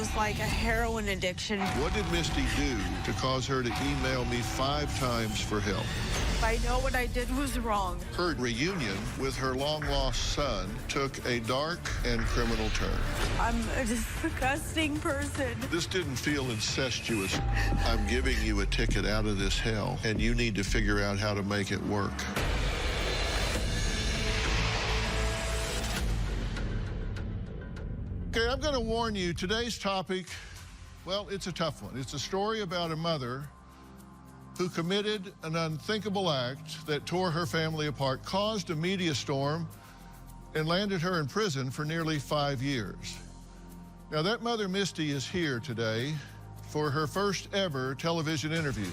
was like a heroin addiction. What did Misty do to cause her to email me 5 times for help? I know what I did was wrong. Her reunion with her long-lost son took a dark and criminal turn. I'm a disgusting person. This didn't feel incestuous. I'm giving you a ticket out of this hell, and you need to figure out how to make it work. Okay, I'm going to warn you, today's topic, well, it's a tough one. It's a story about a mother who committed an unthinkable act that tore her family apart, caused a media storm, and landed her in prison for nearly 5 years. Now, that mother, Misty, is here today for her first ever television interview.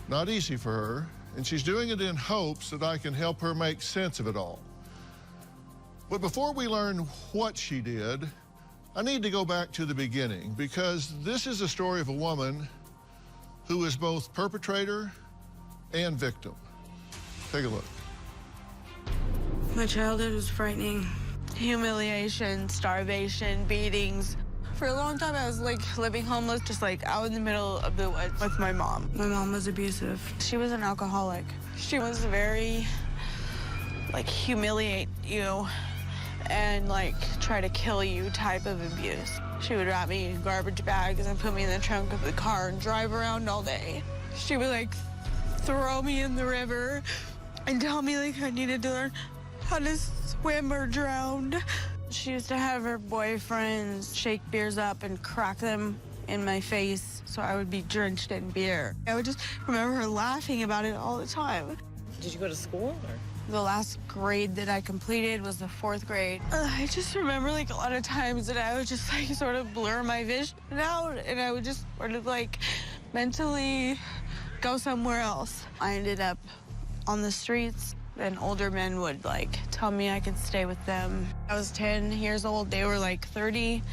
Not easy for her, and she's doing it in hopes that I can help her make sense of it all. But before we learn what she did, I need to go back to the beginning, because this is a story of a woman who is both perpetrator and victim. Take a look. My childhood was frightening. Humiliation, starvation, beatings. For a long time, I was like living homeless, just like out in the middle of the woods with my mom. My mom was abusive. She was an alcoholic. She was very, like, humiliate you and like try to kill you type of abuse. She would wrap me in garbage bags and put me in the trunk of the car and drive around all day. She would like throw me in the river and tell me like I needed to learn how to swim or drown. She used to have her boyfriends shake beers up and crack them in my face so I would be drenched in beer. I would just remember her laughing about it all the time. Did you go to school? Or? The last grade that I completed was the 4th grade. I just remember like a lot of times that I would just like sort of blur my vision out and I would just sort of like mentally go somewhere else. I ended up on the streets and older men would like tell me I could stay with them. I was 10 years old, they were like 30.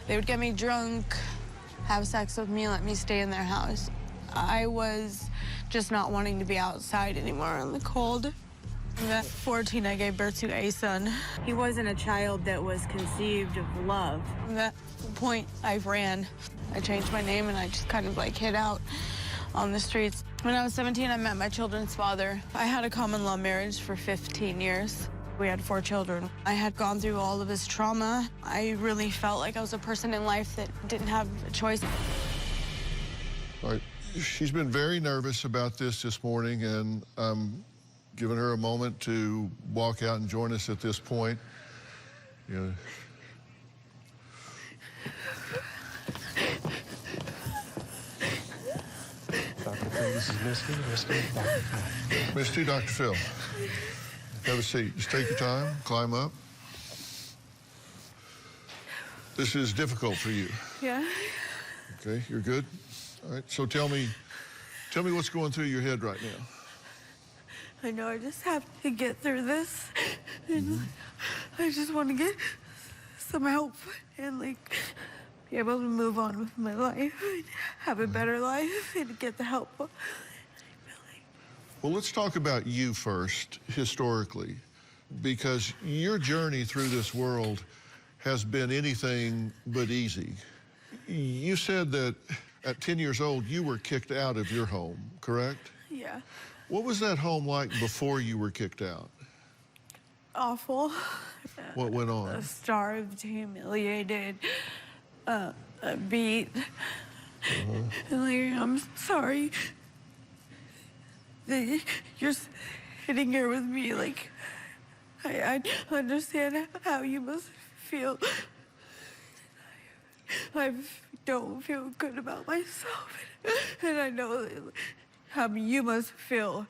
They would get me drunk, have sex with me, let me stay in their house. I was just not wanting to be outside anymore in the cold. At 14, I gave birth to a son. He wasn't a child that was conceived of love. From that point, I ran. I changed my name and I just kind of like hid out on the streets. When I was 17, I met my children's father. I had a common law marriage for 15 years. We had 4 children. I had gone through all of his trauma. I really felt like I was a person in life that didn't have a choice. All right, she's been very nervous about this morning, and giving her a moment to walk out and join us at this point. You know. Dr. Phil, this is Misty. Dr. Phil. Misty, Dr. Phil. Have a seat. Just take your time, climb up. This is difficult for you. Yeah. Okay, you're good? All right, so tell me what's going through your head right now. I know I just have to get through this. And I just want to get some help and like be able to move on with my life and have a better life and get the help. Well, let's talk about you first, historically, because your journey through this world has been anything but easy. You said that at 10 years old, you were kicked out of your home, correct? Yeah. What was that home like before you were kicked out? Awful. What went on? Starved, humiliated, beat. And like, I'm sorry that you're sitting here with me. Like, I understand how you must feel. I don't feel good about myself. And I know how you must feel.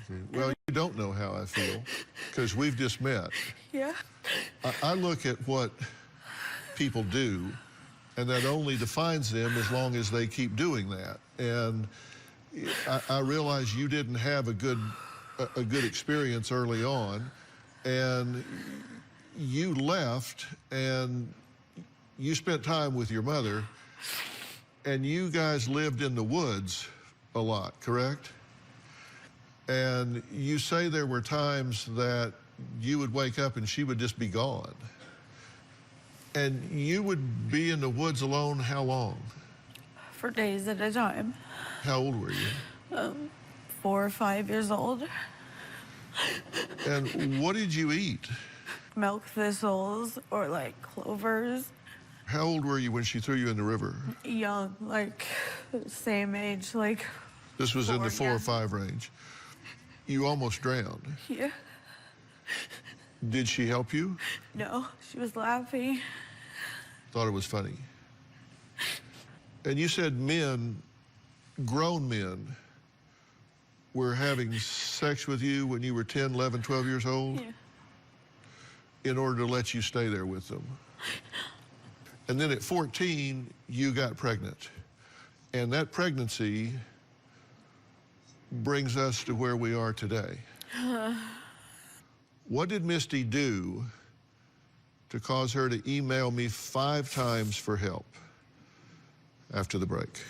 Okay. Well, you don't know how I feel, because we've just met. Yeah. I look at what people do, and that only defines them as long as they keep doing that. And I realize you didn't have a good experience early on, and you left, and you spent time with your mother, and you guys lived in the woods a lot, correct? And you say there were times that you would wake up and she would just be gone. And you would be in the woods alone how long? For days at a time. How old were you? 4 or 5 years old. And what did you eat? Milk thistles or like clovers. How old were you when she threw you in the river? Young, like same age, like. This was in the 4 yeah. or 5 range. You almost drowned. Yeah. Did she help you? No, she was laughing. Thought it was funny. And you said men, grown men, were having sex with you when you were 10, 11, 12 years old? Yeah. In order to let you stay there with them. And then at 14, you got pregnant. And that pregnancy brings us to where we are today. What did Misty do to cause her to email me 5 times for help? After the break.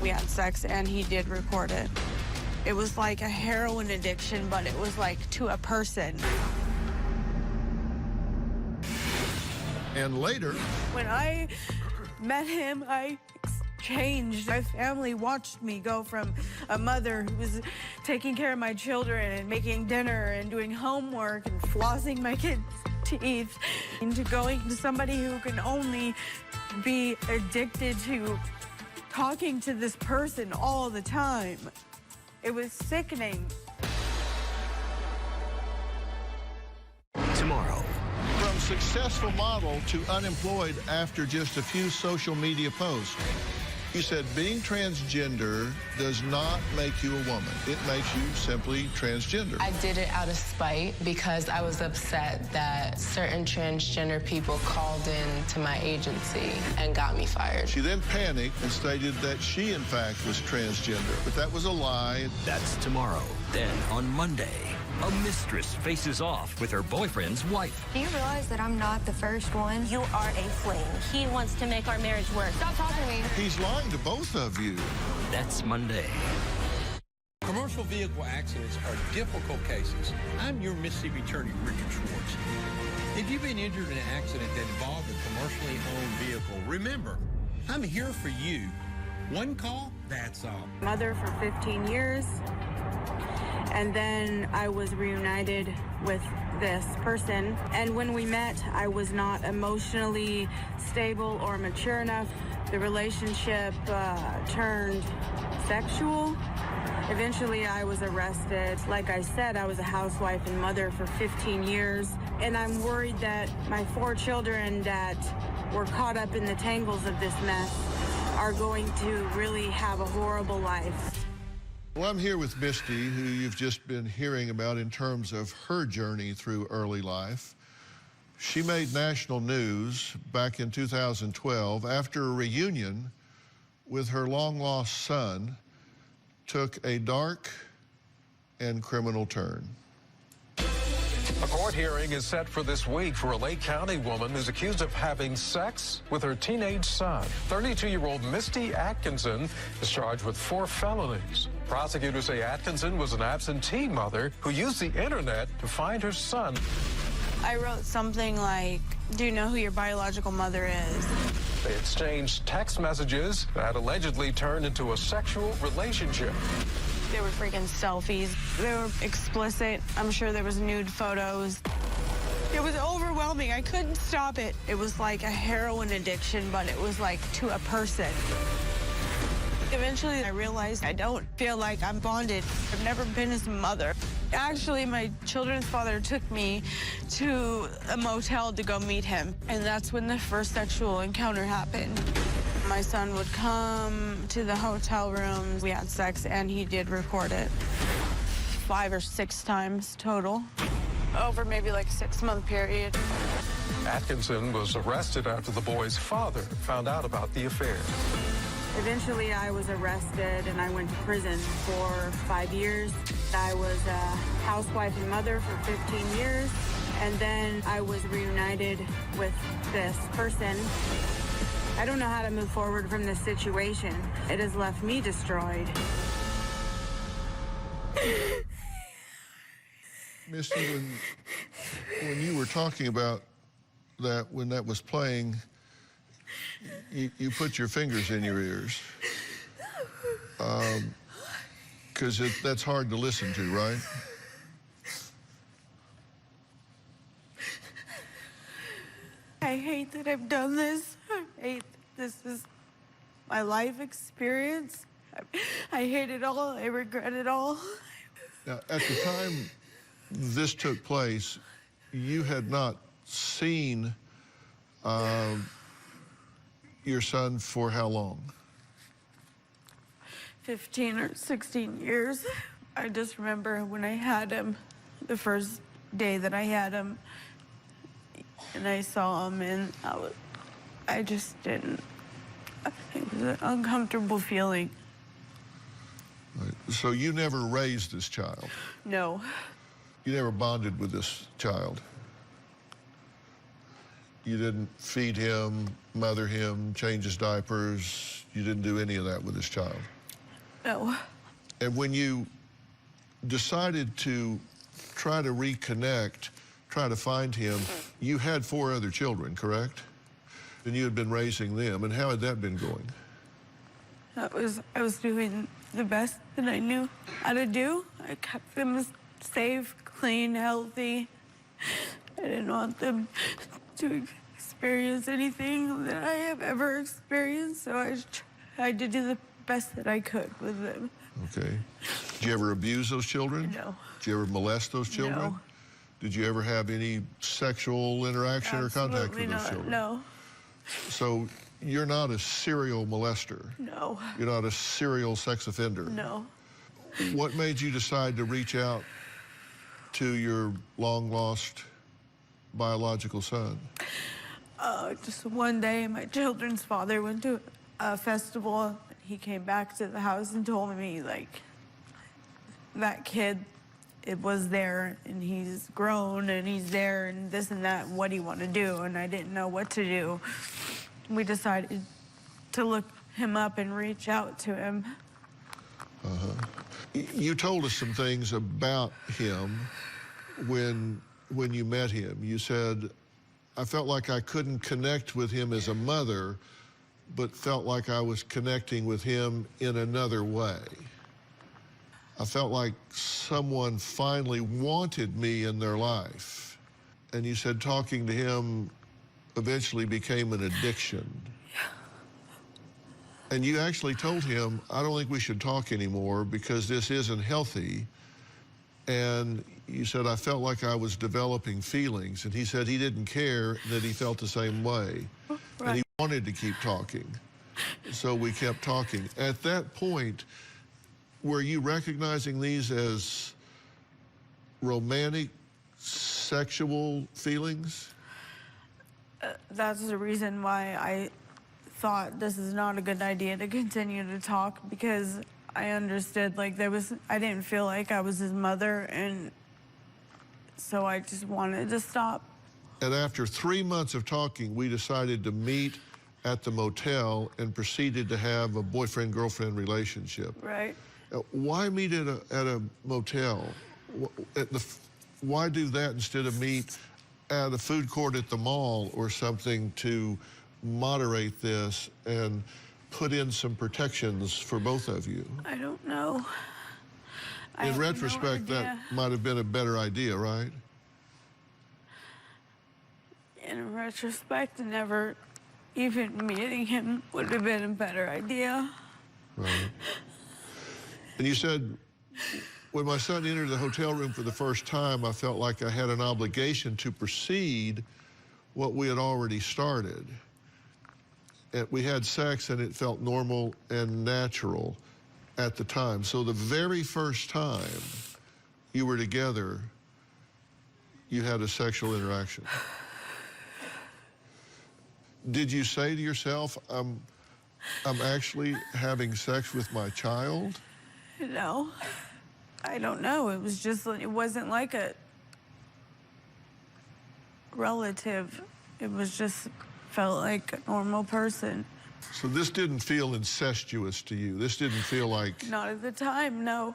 We had sex and he did record it. It was like a heroin addiction, but it was like to a person. And later, When I met him, I changed. My family watched me go from a mother who was taking care of my children and making dinner and doing homework and flossing my kids' teeth into going to somebody who can only be addicted to talking to this person all the time. It was sickening. Tomorrow. from successful model to unemployed after just a few social media posts. He said being transgender does not make you a woman. It makes you simply transgender. I did it out of spite because I was upset that certain transgender people called in to my agency and got me fired. She then panicked and stated that she, in fact, was transgender, but that was a lie. That's tomorrow. Then on Monday, a mistress faces off with her boyfriend's wife. Do you realize that I'm not the first one? You are a fling. He wants to make our marriage work. Stop talking to me. He's lying to both of you. That's Monday. Commercial vehicle accidents are difficult cases. I'm your Mississippi Attorney, Richard Schwartz. If you've been injured in an accident that involved a commercially owned vehicle, remember, I'm here for you. One call, that's all. Mother for 15 years. And then I was reunited with this person. And when we met, I was not emotionally stable or mature enough. The relationship turned sexual. Eventually, I was arrested. Like I said, I was a housewife and mother for 15 years. And I'm worried that my 4 children that were caught up in the tangles of this mess are going to really have a horrible life. Well, I'm here with Misty, who you've just been hearing about in terms of her journey through early life. She made national news back in 2012 after a reunion with her long-lost son took a dark and criminal turn. A court hearing is set for this week for a Lake County woman who's accused of having sex with her teenage son. 32-year-old Misty Atkinson is charged with 4 felonies. Prosecutors say Atkinson was an absentee mother who used the internet to find her son. I wrote something like, do you know who your biological mother is? They exchanged text messages that allegedly turned into a sexual relationship. There were freaking selfies. They were explicit. I'm sure there was nude photos. It was overwhelming. I couldn't stop it. It was like a heroin addiction, but it was like to a person. Eventually, I realized I don't feel like I'm bonded. I've never been his mother. Actually, my children's father took me to a motel to go meet him, and that's when the first sexual encounter happened. My son would come to the hotel room. We had sex, and he did record it 5 or 6 times total over maybe like a 6-month period. Atkinson was arrested after the boy's father found out about the affair. Eventually, I was arrested, and I went to prison for 5 years. I was a housewife and mother for 15 years, and then I was reunited with this person. I don't know how to move forward from this situation. It has left me destroyed. Misty, when you were talking about that, when that was playing, you put your fingers in your ears. Because that's hard to listen to, right? I hate that I've done this. I hate this is my life experience. I hate it all. I regret it all. Now, at the time this took place, you had not seen your son for how long? 15 or 16 years. I just remember when I had him, the first day that I had him, and I saw him, and I just didn't. It was an uncomfortable feeling. Right. So you never raised this child? No. You never bonded with this child? You didn't feed him, mother him, change his diapers? You didn't do any of that with this child? No. And when you decided to try to reconnect, try to find him, you had 4 other children, correct? And you had been raising them. And how had that been going? I was doing the best that I knew how to do. I kept them safe, clean, healthy. I didn't want them to experience anything that I have ever experienced, so I tried to do the best that I could with them. Okay. Did you ever abuse those children? No. Did you ever molest those children? No. Did you ever have any sexual interaction or contact with those children? No. So you're not a serial molester? No. You're not a serial sex offender? No. What made you decide to reach out to your long-lost biological son? Just one day, my children's father went to a festival. He came back to the house and told me, like, that kid, it was there, and he's grown, and he's there, and this and that, and what do you want to do? And I didn't know what to do. We decided to look him up and reach out to him. You told us some things about him when you met him. You said, I felt like I couldn't connect with him as a mother, but felt like I was connecting with him in another way. I felt like someone finally wanted me in their life. And you said talking to him eventually became an addiction. And you actually told him, I don't think we should talk anymore because this isn't healthy. And you said, I felt like I was developing feelings. And he said he didn't care, that he felt the same way. Right. And he wanted to keep talking. So we kept talking. At that point, were you recognizing these as romantic, sexual feelings? That's the reason why I thought this is not a good idea to continue to talk, because I understood, like, I didn't feel like I was his mother, and so I just wanted to stop. And after 3 months of talking, we decided to meet at the motel and proceeded to have a boyfriend-girlfriend relationship. Right. Why meet at a motel? Why do that instead of meet at a food court at the mall or something to moderate this and put in some protections for both of you? I don't know. In retrospect, that might have been a better idea, right? In retrospect, never even meeting him would have been a better idea. Right. And you said, when my son entered the hotel room for the first time, I felt like I had an obligation to proceed what we had already started. And we had sex, and it felt normal and natural at the time. So the very first time you were together, you had a sexual interaction. Did you say to yourself, I'm actually having sex with my child? No, I don't know. It was just, it wasn't like a relative. It was just, felt like a normal person. So this didn't feel incestuous to you? This didn't feel like... Not at the time, no.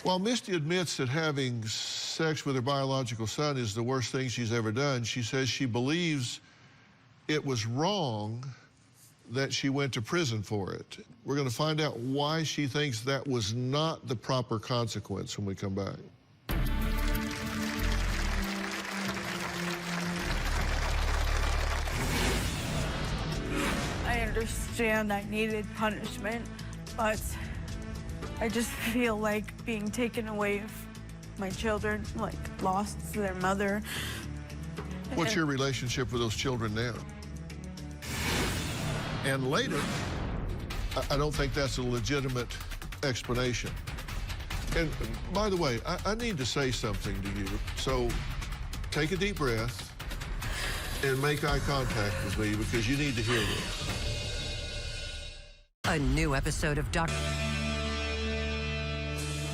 While Misty admits that having sex with her biological son is the worst thing she's ever done, she says she believes it was wrong that she went to prison for it. We're going to find out why she thinks that was not the proper consequence when we come back. I understand I needed punishment, but I just feel like being taken away from my children, like lost to their mother. What's your relationship with those children now? And later, I don't think that's a legitimate explanation. And by the way, I need to say something to you. So take a deep breath and make eye contact with me because you need to hear this. A new episode of Dr.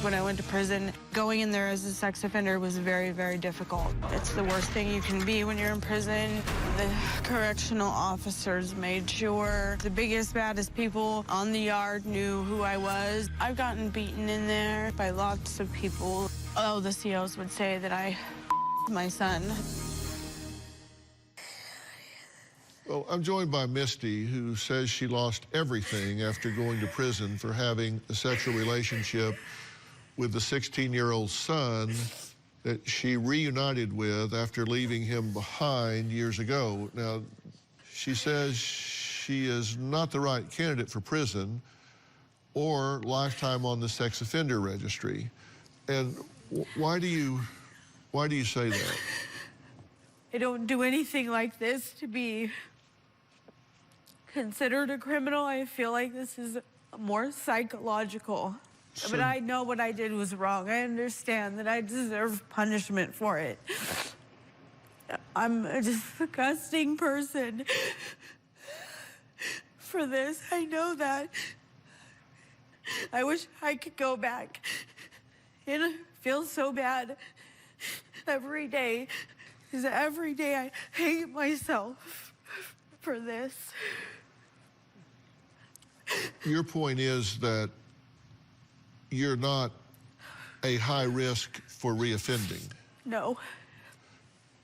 When I went to prison, going in there as a sex offender was very, very difficult. It's the worst thing you can be when you're in prison. The correctional officers made sure the biggest, baddest people on the yard knew who I was. I've gotten beaten in there by lots of people. Oh, the COs would say that I my son. Well, I'm joined by Misty, who says she lost everything after going to prison for having a sexual relationship with the 16-year-old son that she reunited with after leaving him behind years ago. Now, she says she is not the right candidate for prison or lifetime on the sex offender registry. And why do you say that? I don't do anything like this to be considered a criminal. I feel like this is more psychological. But I know what I did was wrong. I understand that I deserve punishment for it. I'm a disgusting person for this. I know that. I wish I could go back. And I feel so bad every day. Because every day I hate myself for this. Your point is that you're not a high risk for reoffending. No.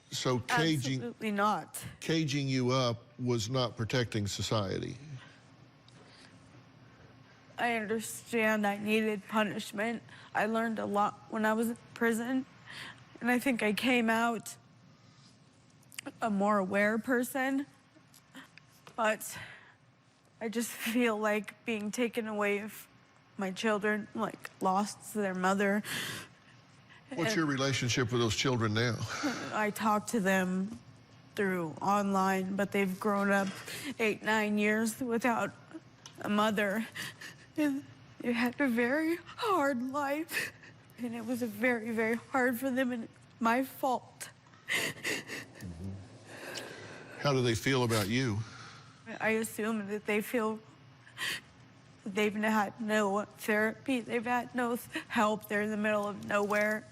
So Absolutely not. Caging you up was not protecting society. I understand I needed punishment. I learned a lot when I was in prison, and I think I came out a more aware person, but I just feel like being taken away from my children, like lost to their mother. What's your relationship with those children now? I talk to them through online, but they've grown up 8, 9 years without a mother. And they had a very hard life, and it was very, very hard for them, and my fault. How do they feel about you? I assume that they feel they've had no therapy, they've had no help, they're in the middle of nowhere,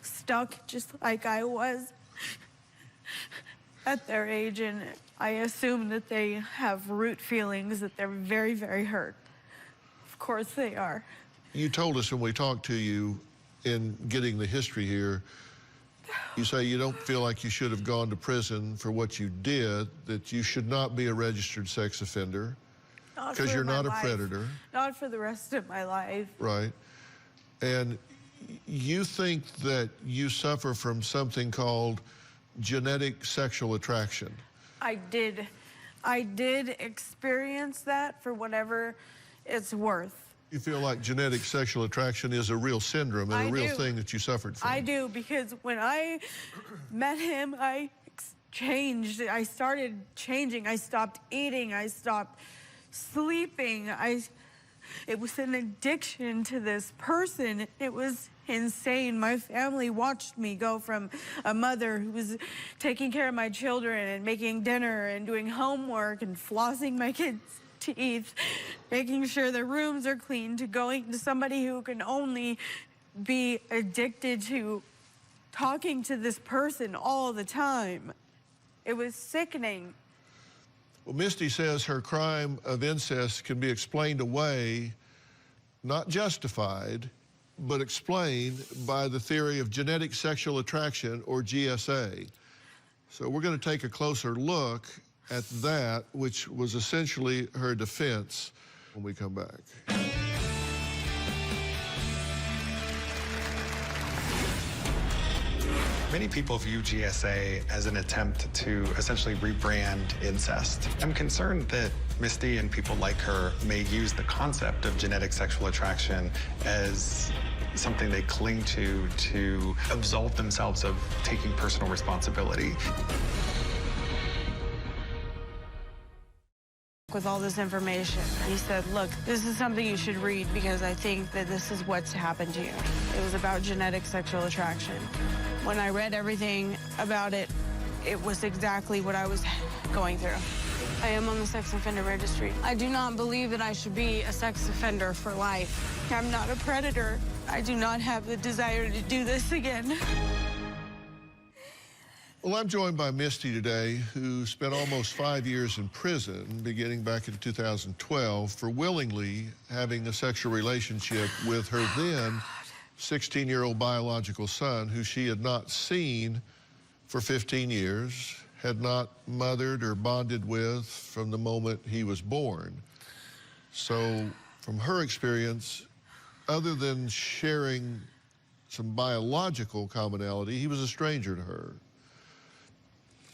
stuck just like I was at their age, and I assume that they have root feelings, that they're very, very hurt. Of course they are. You told us when we talked to you in getting the history here, you say you don't feel like you should have gone to prison for what you did, that you should not be a registered sex offender because you're not a predator. Not for the rest of my life. Right. And you think that you suffer from something called genetic sexual attraction. I did experience that for whatever it's worth. You feel like genetic sexual attraction is a real syndrome and a real thing that you suffered from. I do, because when I met him, I changed. I started changing. I stopped eating. I stopped sleeping. It was an addiction to this person. It was insane. My family watched me go from a mother who was taking care of my children and making dinner and doing homework and flossing my kids' teeth, making sure their rooms are clean, to going to somebody who can only be addicted to talking to this person all the time. It was sickening. Well, Misty says her crime of incest can be explained away, not justified, but explained by the theory of genetic sexual attraction, or GSA. So we're going to take a closer look at that, which was essentially her defense, when we come back. Many people view GSA as an attempt to essentially rebrand incest. I'm concerned that Misty and people like her may use the concept of genetic sexual attraction as something they cling to absolve themselves of taking personal responsibility. With all this information, he said, look, this is something you should read because I think that this is what's happened to you. It was about genetic sexual attraction. When I read everything about it, it was exactly what I was going through. I am on the sex offender registry. I do not believe that I should be a sex offender for life. I'm not a predator. I do not have the desire to do this again. Well, I'm joined by Misty today, who spent almost 5 years in prison, beginning back in 2012, for willingly having a sexual relationship with her then 16-year-old biological son, who she had not seen for 15 years, had not mothered or bonded with from the moment he was born. So from her experience, other than sharing some biological commonality, he was a stranger to her.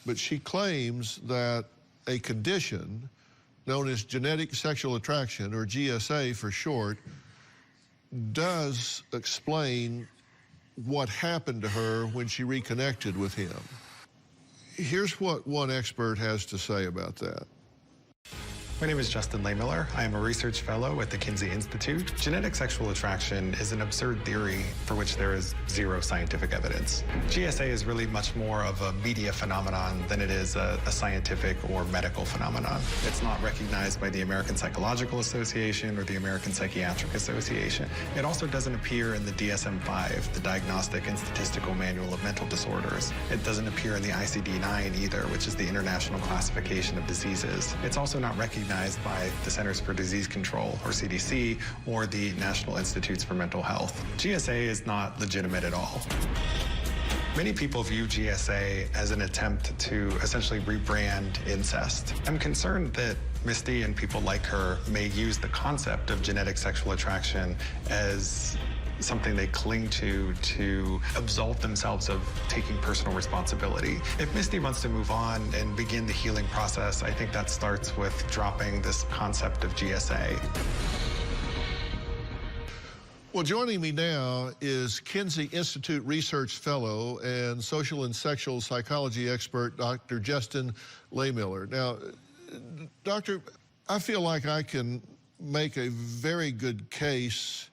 But she claims that a condition known as genetic sexual attraction, or GSA for short, does explain what happened to her when she reconnected with him. Here's what one expert has to say about that. My name is Justin Lehmiller. I am a research fellow at the Kinsey Institute. Genetic sexual attraction is an absurd theory for which there is zero scientific evidence. GSA is really much more of a media phenomenon than it is a scientific or medical phenomenon. It's not recognized by the American Psychological Association or the American Psychiatric Association. It also doesn't appear in the DSM-5, the Diagnostic and Statistical Manual of Mental Disorders. It doesn't appear in the ICD-9 either, which is the International Classification of Diseases. It's also not recognized by the Centers for Disease Control, or CDC, or the National Institutes for Mental Health. GSA is not legitimate at all. Many people view GSA as an attempt to essentially rebrand incest. I'm concerned that Misty and people like her may use the concept of genetic sexual attraction as something they cling to absolve themselves of taking personal responsibility. If Misty wants to move on and begin the healing process, I think that starts with dropping this concept of GSA. Well, joining me now is Kinsey Institute Research Fellow and social and sexual psychology expert, Dr. Justin Lehmiller. Now, Doctor, I feel like I can make a very good case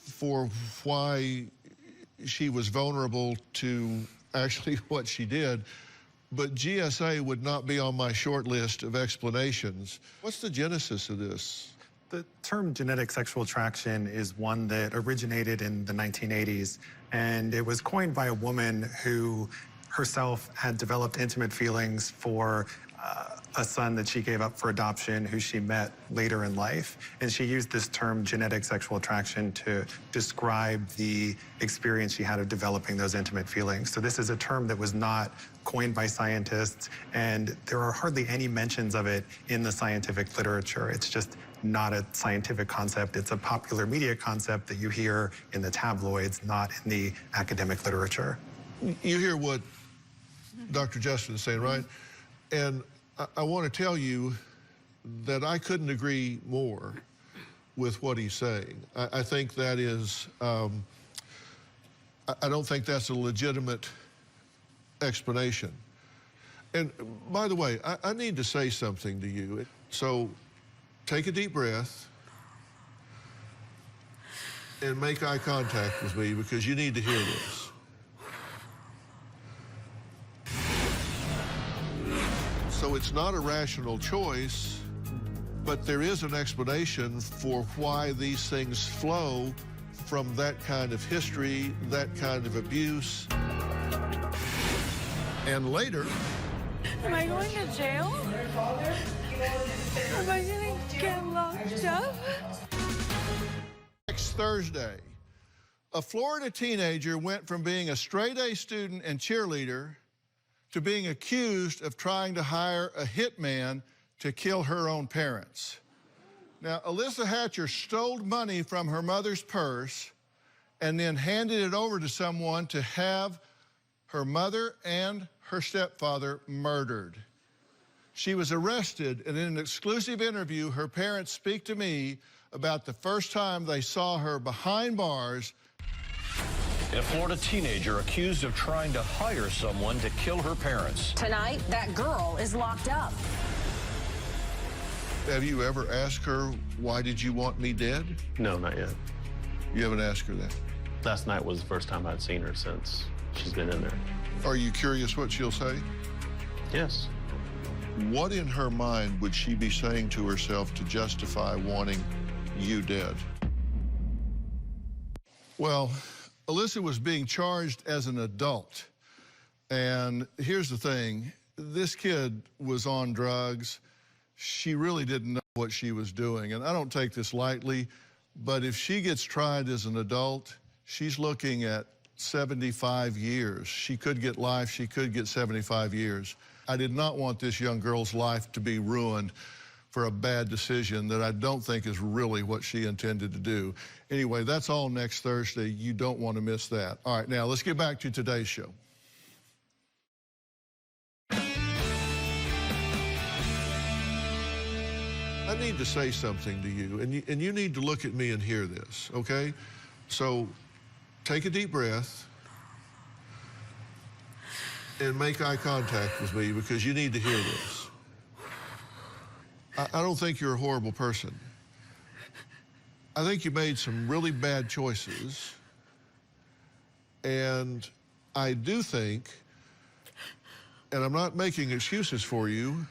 for why she was vulnerable to actually what she did, but GSA would not be on my short list of explanations. What's the genesis of this? The term genetic sexual attraction is one that originated in the 1980s, and it was coined by a woman who herself had developed intimate feelings for a son that she gave up for adoption, who she met later in life. And she used this term genetic sexual attraction to describe the experience she had of developing those intimate feelings. So this is a term that was not coined by scientists, and there are hardly any mentions of it in the scientific literature. It's just not a scientific concept. It's a popular media concept that you hear in the tabloids, not in the academic literature. You hear what Dr. Justin is saying, right? And I want to tell you that I couldn't agree more with what he's saying. I think that is, I don't think that's a legitimate explanation. And by the way, I need to say something to you. So take a deep breath and make eye contact with me, because you need to hear this. So it's not a rational choice, but there is an explanation for why these things flow from that kind of history, that kind of abuse. And later... Am I going to jail? Am I going to get locked up? Next Thursday, A Florida teenager went from being a straight-A student and cheerleader to being accused of trying to hire a hitman to kill her own parents. Now, Alyssa Hatcher stole money from her mother's purse and then handed it over to someone to have her mother and her stepfather murdered. She was arrested, and in an exclusive interview, her parents speak to me about the first time they saw her behind bars. A Florida teenager accused of trying to hire someone to kill her parents. Tonight, that girl is locked up. Have you ever asked her, why did you want me dead? No, not yet. You haven't asked her that? Last night was the first time I'd seen her since she's been in there. Are you curious what she'll say? Yes. What in her mind would she be saying to herself to justify wanting you dead? Well, Alyssa was being charged as an adult. And here's the thing, this kid was on drugs. She really didn't know what she was doing. And I don't take this lightly, but if she gets tried as an adult, she's looking at 75 years. She could get life, she could get 75 years. I did not want this young girl's life to be ruined for a bad decision that I don't think is really what she intended to do. Anyway, that's all next Thursday. You don't want to miss that. All right, now let's get back to today's show. I need to say something to you, and you need to look at me and hear this, okay? So take a deep breath and make eye contact with me, because you need to hear this. I don't think you're a horrible person. I think you made some really bad choices. And I do think, and I'm not making excuses for you,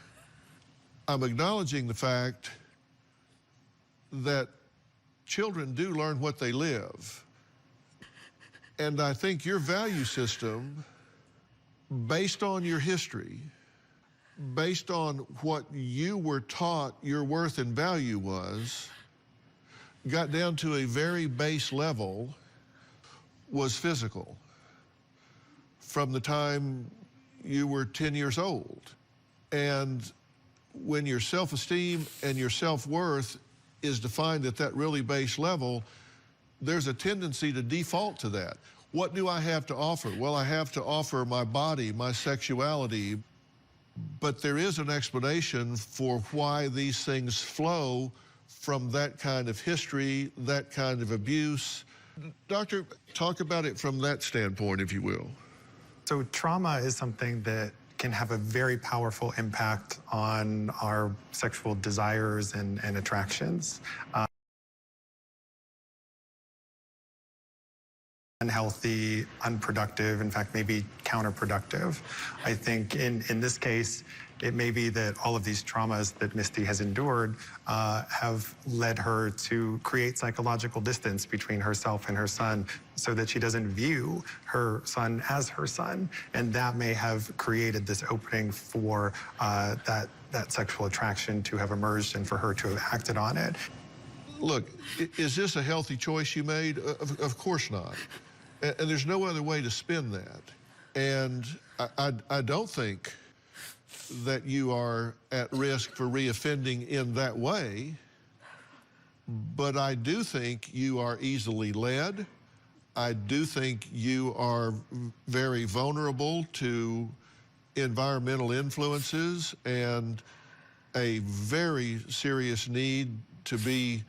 I'm acknowledging the fact that children do learn what they live. And I think your value system, based on your history, based on what you were taught your worth and value was, got down to a very base level, was physical from the time you were 10 years old. And when your self-esteem and your self-worth is defined at that really base level, there's a tendency to default to that. What do I have to offer? Well, I have to offer my body, my sexuality, but there is an explanation for why these things flow from that kind of history, that kind of abuse. Doctor, talk about it from that standpoint, if you will. So trauma is something that can have a very powerful impact on our sexual desires and attractions. Unhealthy, unproductive, in fact, maybe counterproductive. I think in this case, it may be that all of these traumas that Misty has endured have led her to create psychological distance between herself and her son, so that she doesn't view her son as her son. And that may have created this opening for that sexual attraction to have emerged and for her to have acted on it. Look, is this a healthy choice you made? Of course not. And there's no other way to spin that. And I don't think that you are at risk for reoffending in that way, but I do think you are easily led. I do think you are very vulnerable to environmental influences and a very serious need to be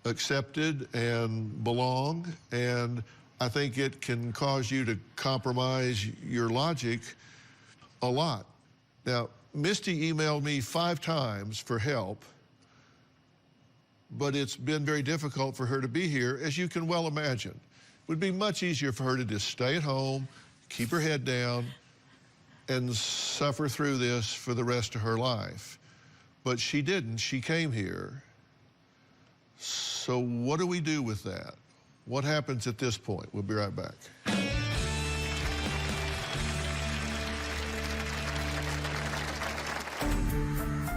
accepted and belong, and I think it can cause you to compromise your logic a lot. Now, Misty emailed me 5 times for help, but it's been very difficult for her to be here, as you can well imagine. It would be much easier for her to just stay at home, keep her head down, and suffer through this for the rest of her life. But she didn't. She came here. So what do we do with that? What happens at this point? We'll be right back.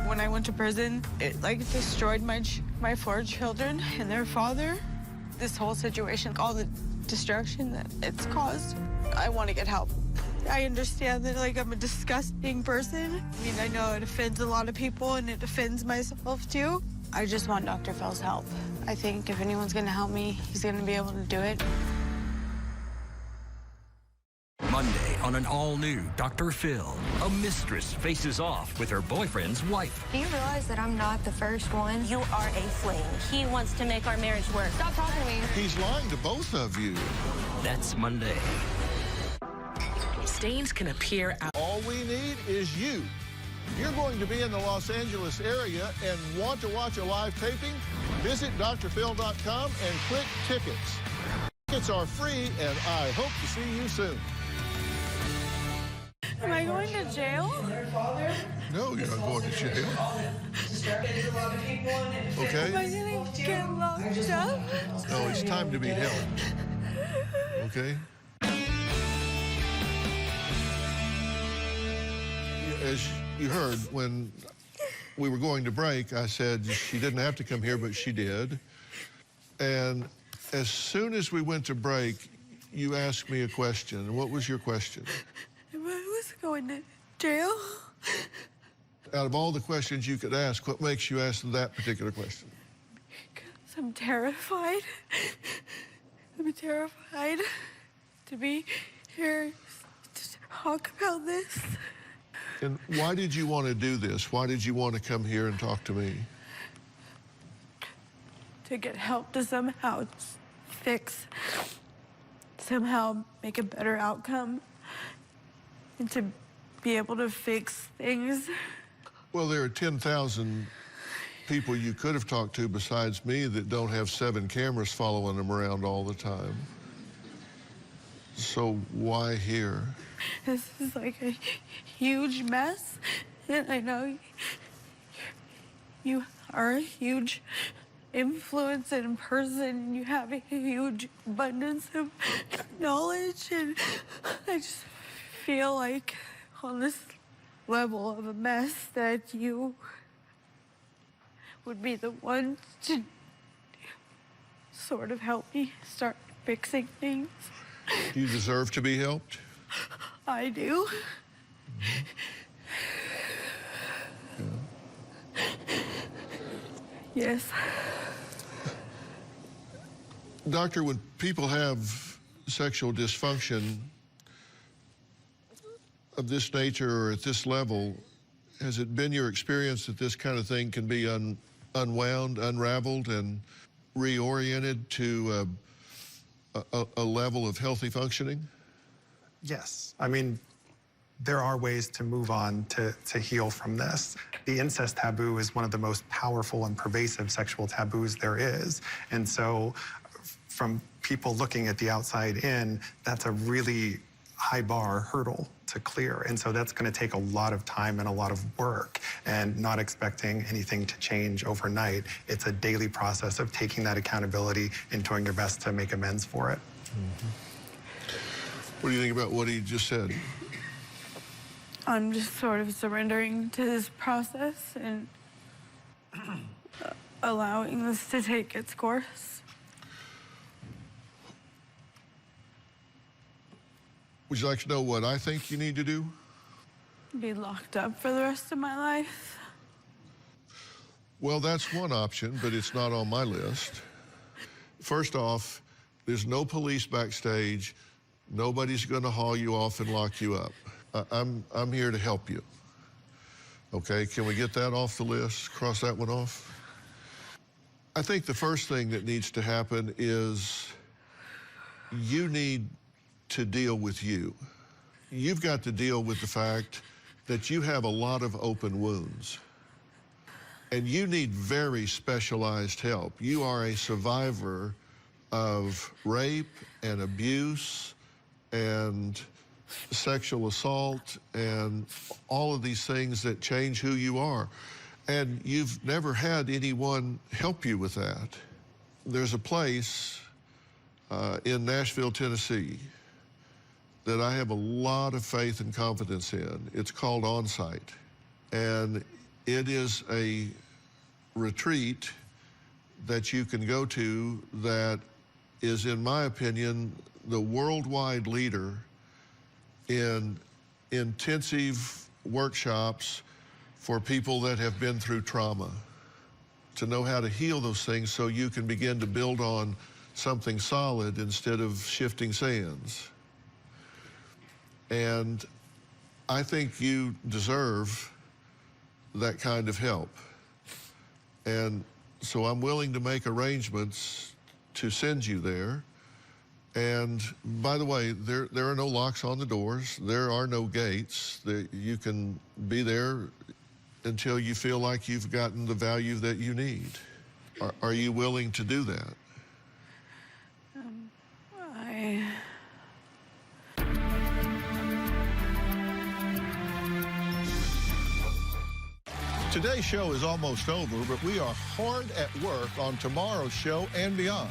When I went to prison, it destroyed my 4 children and their father. This whole situation, all the destruction that it's caused. I want to get help. I understand that, like, I'm a disgusting person. I mean, I know it offends a lot of people, and it offends myself, too. I just want Dr. Phil's help. I think if anyone's going to help me, he's going to be able to do it. Monday on an all-new Dr. Phil, a mistress faces off with her boyfriend's wife. Do you realize that I'm not the first one? You are a fling. He wants to make our marriage work. Stop talking to me. He's lying to both of you. That's Monday. Stains can appear out. All we need is you. You're going to be in the Los Angeles area and want to watch a live taping? Visit drphil.com and click tickets. Tickets are free, and I hope to see you soon. Am I going to jail? No, you're not going to jail. Okay? Am I going to get locked up? No, it's time to be held. Okay? As you heard, when we were going to break, I said she didn't have to come here, but she did. And as soon as we went to break, you asked me a question. What was your question? Am I going to jail? Out of all the questions you could ask, what makes you ask that particular question? Because I'm terrified. I'm terrified to be here to talk about this. And why did you want to do this? Why did you want to come here and talk to me? To get help to somehow fix, somehow make a better outcome, and to be able to fix things. Well, there are 10,000 people you could have talked to besides me that don't have 7 cameras following them around all the time. So why here? This is like a huge mess, and I know you are a huge influence in person. You have a huge abundance of knowledge, and I just feel like on this level of a mess that you would be the one to sort of help me start fixing things. You deserve to be helped? I do. Yeah. Yes. Doctor, when people have sexual dysfunction of this nature or at this level, has it been your experience that this kind of thing can be unwound, unraveled, and reoriented to a level of healthy functioning? Yes. I mean, there are ways to move on to heal from this. The incest taboo is one of the most powerful and pervasive sexual taboos there is. And so from people looking at the outside in, that's a really high bar hurdle to clear. And so that's going to take a lot of time and a lot of work, and not expecting anything to change overnight. It's a daily process of taking that accountability and doing your best to make amends for it. Mm-hmm. What do you think about what he just said? I'm just sort of surrendering to this process and allowing this to take its course. Would you like to know what I think you need to do? Be locked up for the rest of my life. Well, that's one option, but it's not on my list. First off, there's no police backstage. Nobody's going to haul you off and lock you up. I'm here to help you. Okay, can we get that off the list? Cross that one off? I think the first thing that needs to happen is you need to deal with you. You've got to deal with the fact that you have a lot of open wounds. And you need very specialized help. You are a survivor of rape and abuse and sexual assault and all of these things that change who you are. And you've never had anyone help you with that. There's a place in Nashville, Tennessee, that I have a lot of faith and confidence in. It's called Onsite. And it is a retreat that you can go to that is, in my opinion, the worldwide leader in intensive workshops for people that have been through trauma, to know how to heal those things so you can begin to build on something solid instead of shifting sands. And I think you deserve that kind of help. And so I'm willing to make arrangements to send you there. And by the way, there are no locks on the doors. There are no gates. You can be there until you feel like you've gotten the value that you need. Are you willing to do that? Today's show is almost over, but we are hard at work on tomorrow's show and beyond.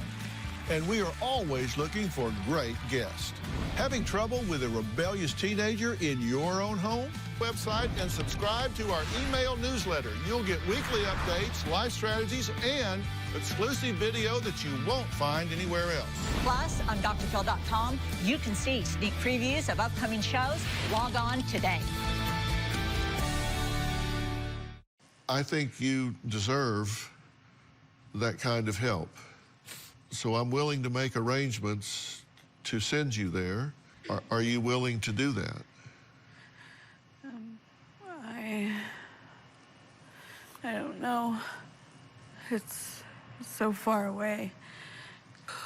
And we are always looking for great guests. Having trouble with a rebellious teenager in your own home? Website and subscribe to our email newsletter. You'll get weekly updates, life strategies, and exclusive video that you won't find anywhere else. Plus, on drphil.com, you can see sneak previews of upcoming shows. Log on today. I think you deserve that kind of help. So I'm willing to make arrangements to send you there. Are you willing to do that? I don't know. It's so far away.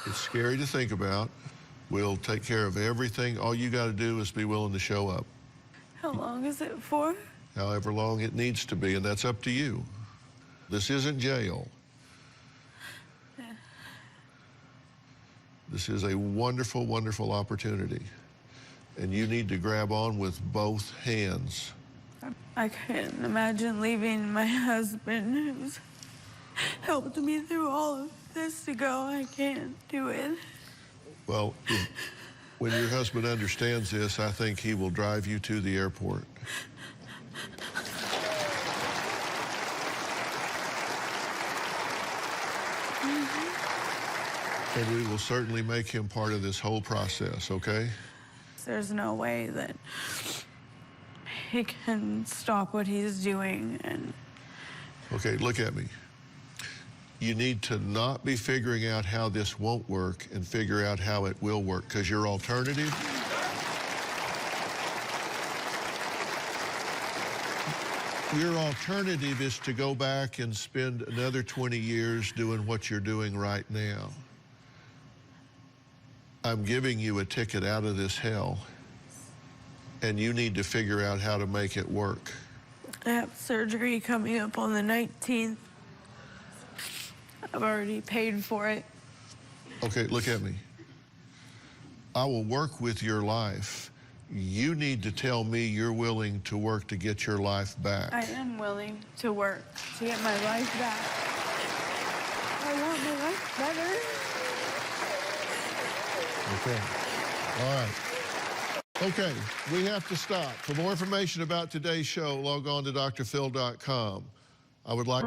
It's scary to think about. We'll take care of everything. All you got to do is be willing to show up. How long is it for? However long it needs to be, and that's up to you. This isn't jail. Yeah. This is a wonderful, wonderful opportunity, and you need to grab on with both hands. I can't imagine leaving my husband who's helped me through all of this to go. I can't do it. Well, when your husband understands this, I think he will drive you to the airport. And we will certainly make him part of this whole process, okay? There's no way that he can stop what he's doing. And okay, look at me. You need to not be figuring out how this won't work and figure out how it will work, because your alternative is to go back and spend another 20 years doing what you're doing right now. I'm giving you a ticket out of this hell, and you need to figure out how to make it work. I have surgery coming up on the 19th. I've already paid for it. Okay, look at me. I will work with your life. You need to tell me you're willing to work to get your life back. I am willing to work to get my life back. I want my life better. Okay. All right. Okay, we have to stop. For more information about today's show, log on to drphil.com. I would like...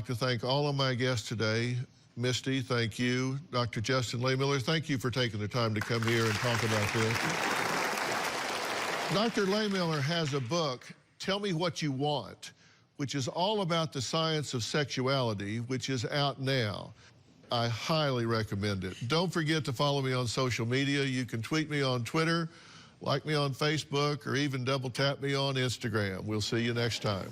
like to thank all of my guests today. Misty, thank you. Dr. Justin Lehmiller, thank you for taking the time to come here and talk about this. Dr. Lehmiller has a book, Tell Me What You Want, which is all about the science of sexuality, which is out now. I highly recommend it. Don't forget to follow me on social media. You can tweet me on Twitter, like me on Facebook, or even double tap me on Instagram. We'll see you next time.